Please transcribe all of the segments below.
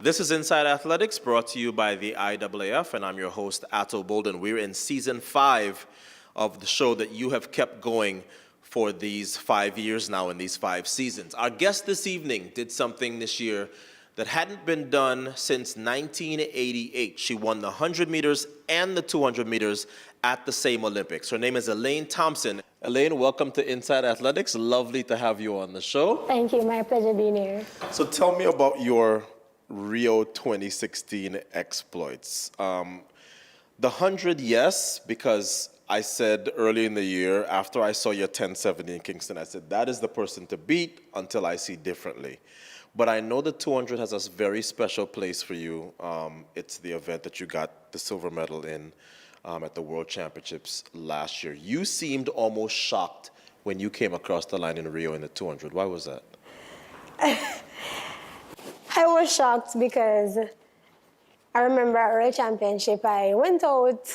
This is Inside Athletics, brought to you by the IAAF, and I'm your host, Ato Boldon. We're in Season 5 of the show that you have kept going for these 5 years now in these 5 seasons. Our guest this evening did something this year that hadn't been done since 1988. She won the 100 meters and the 200 meters at the same Olympics. Her name is Elaine Thompson. Elaine, welcome to Inside Athletics. Lovely to have you on the show. Thank you. My pleasure being here. So tell me about your Rio 2016 exploits. The 100, yes, because I said early in the year, after I saw your 1070 in Kingston, I said, that is the person to beat until I see differently. But I know the 200 has a very special place for you. It's the event that you got the silver medal in at the World Championships last year. You seemed almost shocked when you came across the line in Rio in the 200. Why was that? I was shocked because I remember at World Championship, I went out.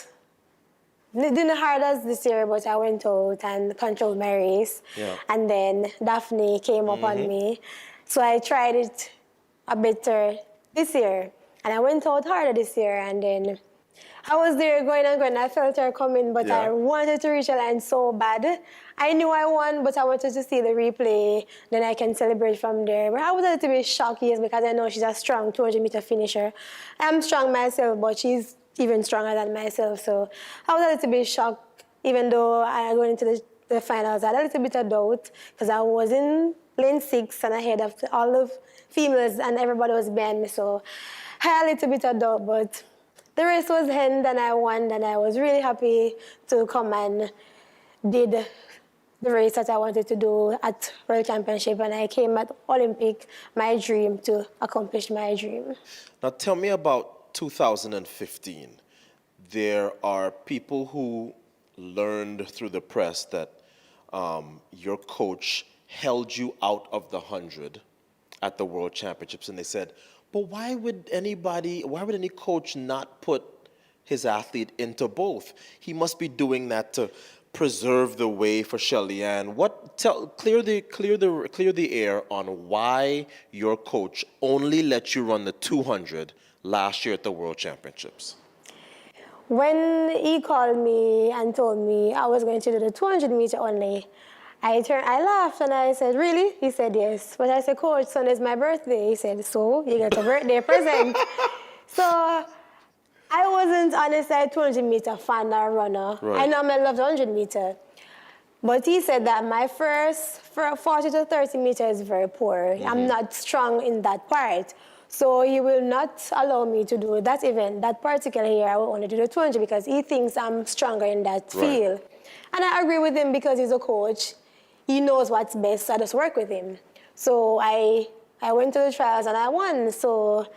It didn't hard as this year, but I went out and controlled my race. Yeah. And then Dafne came up on me. So I tried it a bit this year. And I went out harder this year. And then I was there going and going. I felt her coming, but I wanted to reach the line so bad. I knew I won, but I wanted to see the replay. Then I can celebrate from there. But I was a little bit shocked, yes, because I know she's a strong 200-meter finisher. I'm strong myself, but she's even stronger than myself. So I was a little bit shocked, even though I went into the finals. I had a little bit of doubt because I was in lane 6 and ahead of all the females, and everybody was behind me. So I had a little bit of doubt, but the race was end and I won, and I was really happy to come and did the race that I wanted to do at World Championship, and I came at Olympic, my dream, to accomplish my dream. Now tell me about 2015. There are people who learned through the press that your coach held you out of the 100 at the World Championships, and they said, but why would any coach not put his athlete into both? He must be doing that to preserve the way for Shelly-Ann. Clear the air on why your coach only let you run the 200 last year at the World Championships. When he called me and told me I was going to do the 200 meter only, I laughed and I said, really? He said, yes. But I said, Coach, Sunday's my birthday. He said, so you get a birthday present. So I wasn't honestly a 200 meter fan or runner. Right. I know I love the 100 meter. But he said that my first 40 to 30 meters is very poor. I'm not strong in that part. So he will not allow me to do that event, that particular year. I will only do the 200 because he thinks I'm stronger in that field. And I agree with him because he's a coach. He knows what's best, so I just work with him. So I went to the trials and I won. So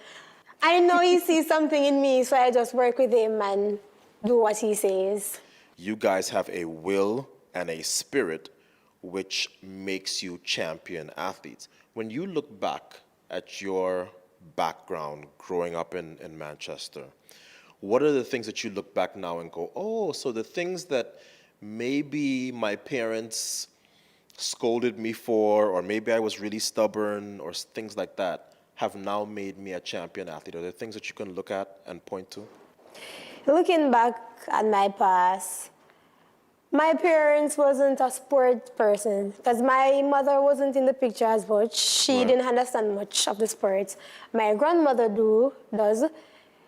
I know he sees something in me, so I just work with him and do what he says. You guys have a will and a spirit which makes you champion athletes. When you look back at your background growing up in Manchester, what are the things that you look back now and go, oh, so the things that maybe my parents scolded me for, or maybe I was really stubborn, or things like that, have now made me a champion athlete? Are there things that you can look at and point to? Looking back at my past, my parents wasn't a sport person because my mother wasn't in the picture as much. She didn't understand much of the sports. My grandmother does,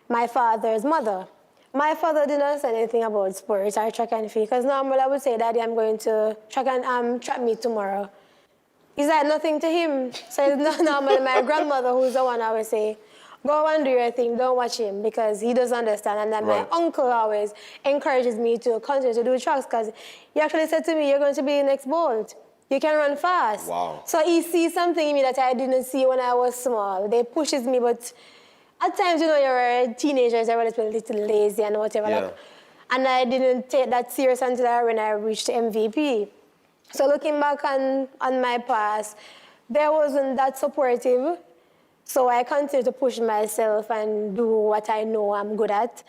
my father's mother. My father didn't understand anything about sports or track and field because normally I would say, Daddy, I'm going to track meet tomorrow. Is that nothing to him? So it's not normally my grandmother who's the one I would say, go and do your thing, don't watch him because he doesn't understand. And then my uncle always encourages me to continue to do tracks because he actually said to me, you're going to be the next Bolt. You can run fast. Wow. So he sees something in me that I didn't see when I was small. They pushes me, but at times, you know, you're a teenager, you're a little lazy and whatever. Yeah. And I didn't take that serious until when I reached MVP. So looking back on my past, there wasn't that supportive. So I continued to push myself and do what I know I'm good at.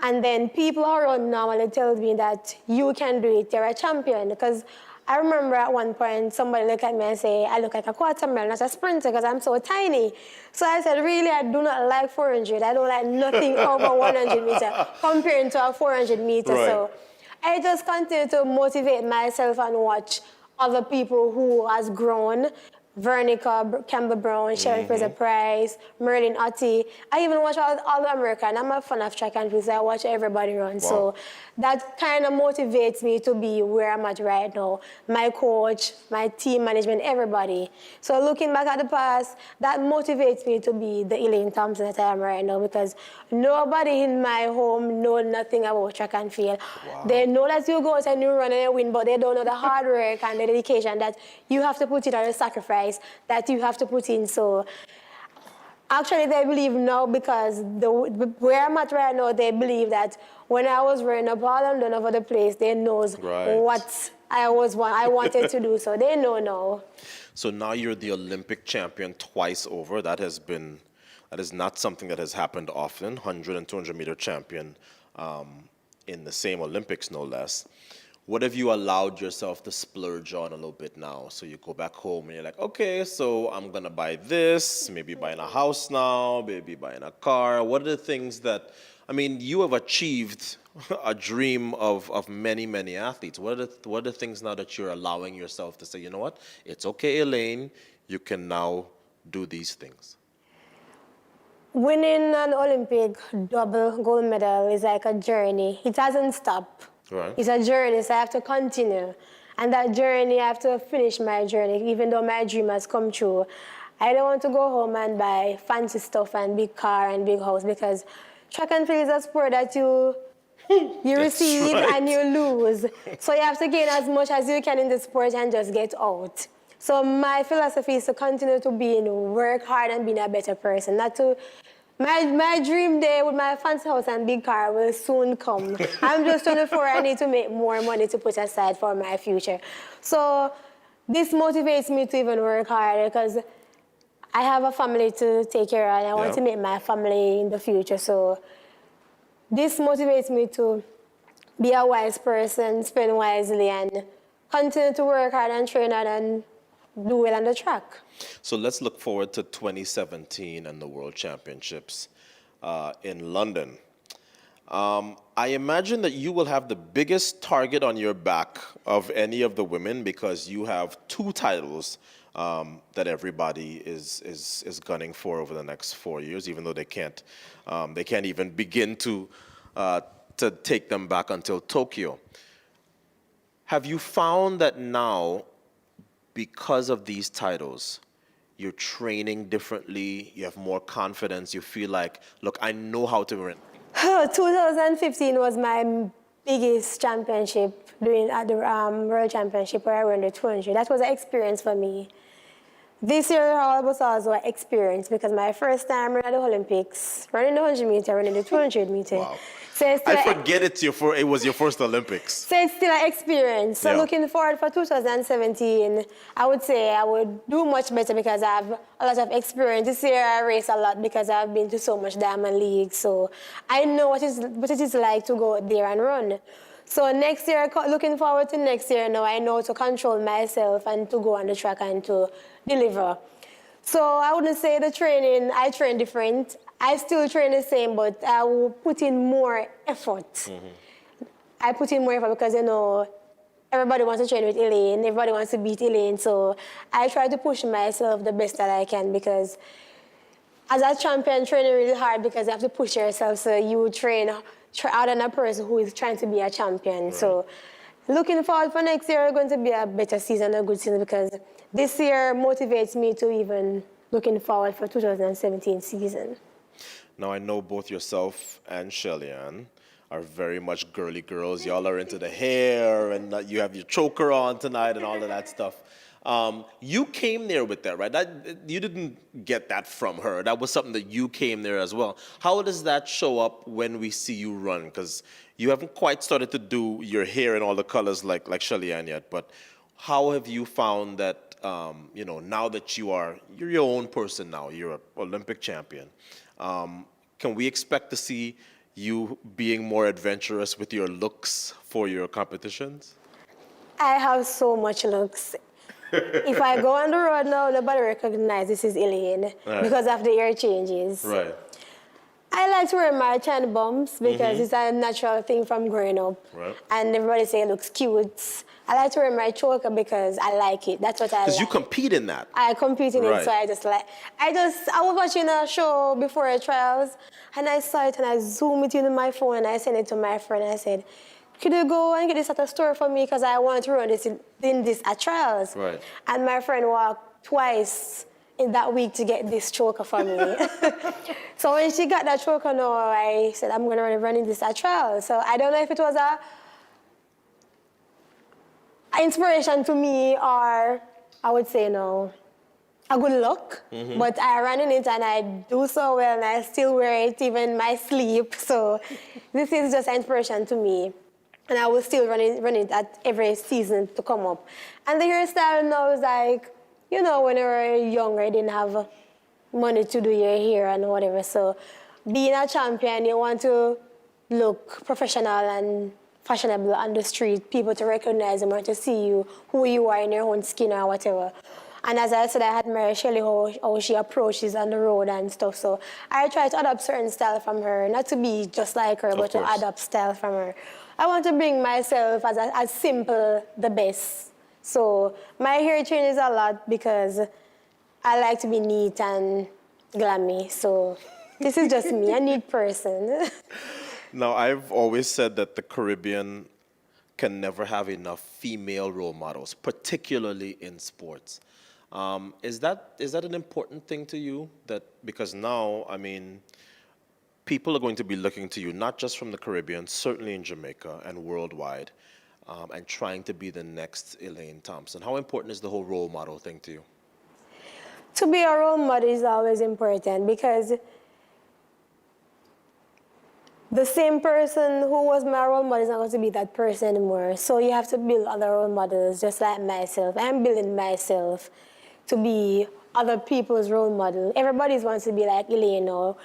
And then people around normally tell me that you can do it, you're a champion. Because I remember at one point somebody looked at me and say, I look like a quarter mile, not a sprinter because I'm so tiny. So I said, really, I do not like 400. I don't like nothing over 100 meter comparing to a 400 meter. Right. So I just continue to motivate myself and watch other people who has grown. Vernica, Campbell Brown, Sherry Fraser Price, Merlin Otti. I even watch all the American. I'm a fan of track and field, so I watch everybody run. Wow. So that kind of motivates me to be where I'm at right now. My coach, my team management, everybody. So looking back at the past, that motivates me to be the Elaine Thompson that I am right now because nobody in my home knows nothing about track and field. Wow. They know that you go out and you run and you win, but they don't know the hard work and the dedication that you have to put in, or the sacrifice that you have to put in. So actually they believe now, because where I'm at right now, they believe that when I was running up all and down over the place, they knows what I wanted to do. So they know now. So now you're the Olympic champion twice over. That is not something that has happened often. 100 and 200 meter champion in the same Olympics, no less. What have you allowed yourself to splurge on a little bit now? So you go back home and you're like, okay, so I'm gonna buy this, maybe buying a house now, maybe buying a car. What are the things that, I mean, you have achieved a dream of many, many athletes. What are the things now that you're allowing yourself to say, you know what, it's okay, Elaine, you can now do these things? Winning an Olympic double gold medal is like a journey. It doesn't stop. Right. It's a journey, so I have to continue. And that journey, I have to finish my journey, even though my dream has come true. I don't want to go home and buy fancy stuff and big car and big house, because track and field is a sport that you receive and you lose. So you have to gain as much as you can in the sport and just get out. So my philosophy is to continue to work hard and being a better person, not to. My dream day with my fancy house and big car will soon come. I'm just 24, I need to make more money to put aside for my future. So this motivates me to even work harder, because I have a family to take care of and I want to make my family in the future. So this motivates me to be a wise person, spend wisely, and continue to work hard and train hard and do well on the track. So let's look forward to 2017 and the World Championships in London. I imagine that you will have the biggest target on your back of any of the women, because you have 2 titles that everybody is gunning for over the next 4 years, even though they can't even begin to take them back until Tokyo. Have you found that now, because of these titles, you're training differently, you have more confidence, you feel like, look, I know how to run? 2015 was my biggest championship at the World Championship, where I ran the 200. That was an experience for me. This year was also an experience, because my first time running the Olympics, running the 100 meter, running the 200 meter. Wow. So I forget it was your first Olympics. So it's still an experience. So looking forward for 2017, I would say I would do much better, because I have a lot of experience. This year I race a lot because I've been to so much Diamond League. So I know what it is like to go out there and run. So next year, looking forward to next year now, I know to control myself and to go on the track and to deliver. So I wouldn't say the training, I train different. I still train the same, but I will put in more effort. I put in more effort because, everybody wants to train with Elaine, everybody wants to beat Elaine. So I try to push myself the best that I can, because as a champion, training really hard, because you have to push yourself. So you train harder than a person who is trying to be a champion. Right. So looking forward for next year, going to be a better season, a good season, because this year motivates me to even looking forward for 2017 season. Now, I know both yourself and Shelly-Ann are very much girly girls. Y'all are into the hair, and you have your choker on tonight and all of that stuff. You came there with that, right? You didn't get that from her. That was something that you came there as well. How does that show up when we see you run? Because you haven't quite started to do your hair in all the colors like Shelly-Ann yet, but how have you found that, now that you're your own person now, you're an Olympic champion, can we expect to see you being more adventurous with your looks for your competitions? I have so much looks. If I go on the road now, nobody recognizes this is Elaine because of the ear changes. Right. I like to wear my chin bumps because it's a natural thing from growing up. Right. And everybody say it looks cute. I like to wear my choker because I like it. That's what I like. Because you compete in that. I compete in it, so I was watching a show before the trials, and I saw it, and I zoomed it into my phone, and I sent it to my friend, and I said, could you go and get this at a store for me, because I want to run this in this at trials. Right. And my friend walked twice in that week to get this choker for me. So when she got that choker now, I said, I'm going to run in this at trials. So I don't know if it was a inspiration to me, or I would say no, a good look. But I ran in it and I do so well, and I still wear it even in my sleep. So this is just an inspiration to me. And I will still run it at every season to come up. And the hairstyle now is like, you know, when you were younger, you didn't have money to do your hair and whatever. So being a champion, you want to look professional and fashionable on the street, people to recognize them or to see you, who you are in your own skin or whatever. And as I said, I admire Shelly how she approaches on the road and stuff. So I try to adopt certain style from her, not to be just like her, but to adopt style from her. I want to bring myself as simple, the best. So my hair changes a lot because I like to be neat and glammy. So this is just me, a neat person. Now, I've always said that the Caribbean can never have enough female role models, particularly in sports. Is that an important thing to you? That because now, I mean, people are going to be looking to you, not just from the Caribbean, certainly in Jamaica and worldwide, and trying to be the next Elaine Thompson. How important is the whole role model thing to you? To be a role model is always important because the same person who was my role model is not going to be that person anymore. So you have to build other role models, just like myself. I'm building myself to be other people's role model. Everybody wants to be like Elaine now.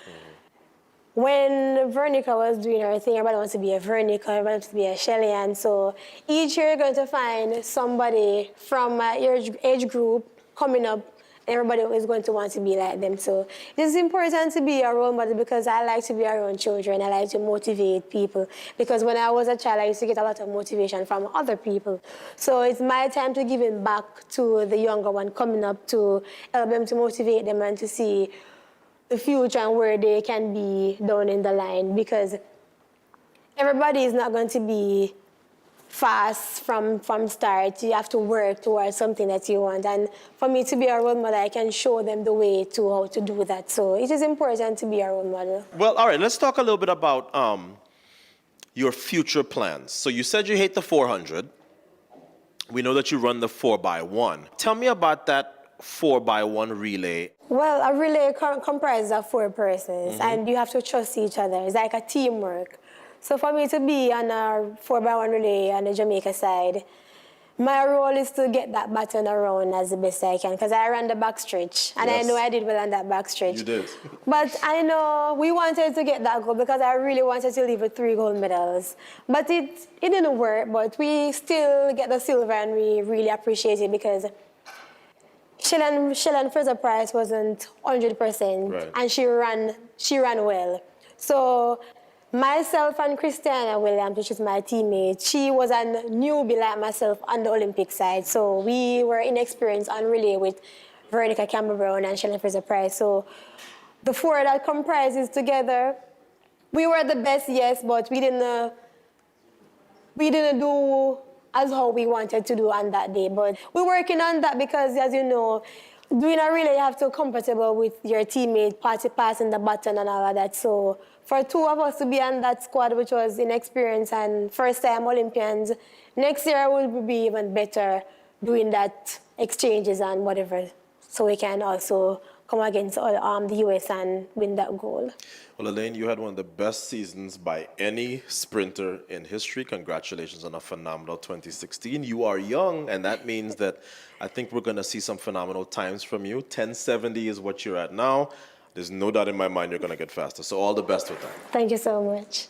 When Veronica was doing her thing, everybody wants to be a Veronica, everybody wants to be a Shelly. And so each year you're going to find somebody from my age group coming up. Everybody is going to want to be like them. So it is important to be a role model because I like to be around children. I like to motivate people. Because when I was a child, I used to get a lot of motivation from other people. So it's my time to give it back to the younger one coming up to help them to motivate them and to see the future and where they can be down in the line. Because everybody is not going to be fast from start. You have to work towards something that you want. And for me to be a role model, I can show them the way to how to do that. So it is important to be a role model. Well, all right, let's talk a little bit about your future plans. So you said you hate the 400. We know that you run the 4x1. Tell me about that 4x1 relay. Well, a relay comprises of 4 persons, and you have to trust each other. It's like a teamwork. So for me to be on a 4x1 relay on the Jamaica side, my role is to get that baton around as the best I can, because I ran the backstretch, and I know I did well on that backstretch. You did. But I know we wanted to get that gold because I really wanted to leave with 3 gold medals. But it didn't work, but we still get the silver, and we really appreciate it because Shellen Fraser-Price wasn't 100%, and she ran well. So myself and Christiana Williams, which is my teammate, she was a newbie like myself on the Olympic side. So we were inexperienced on relay with Veronica Campbell-Brown and Shellen Fraser-Price. So the 4 that comprises together, we were the best, yes, but we didn't do as how we wanted to do on that day. But we're working on that because, as you know, doing a relay, you have to be comfortable with your teammate, passing the baton and all of that. So for 2 of us to be on that squad, which was inexperienced and first-time Olympians, next year will be even better doing that exchanges and whatever, so we can also come against the US and win that gold. Well, Elaine, you had one of the best seasons by any sprinter in history. Congratulations on a phenomenal 2016. You are young, and that means that I think we're going to see some phenomenal times from you. 10:70 is what you're at now. There's no doubt in my mind you're going to get faster. So all the best with that. Thank you so much.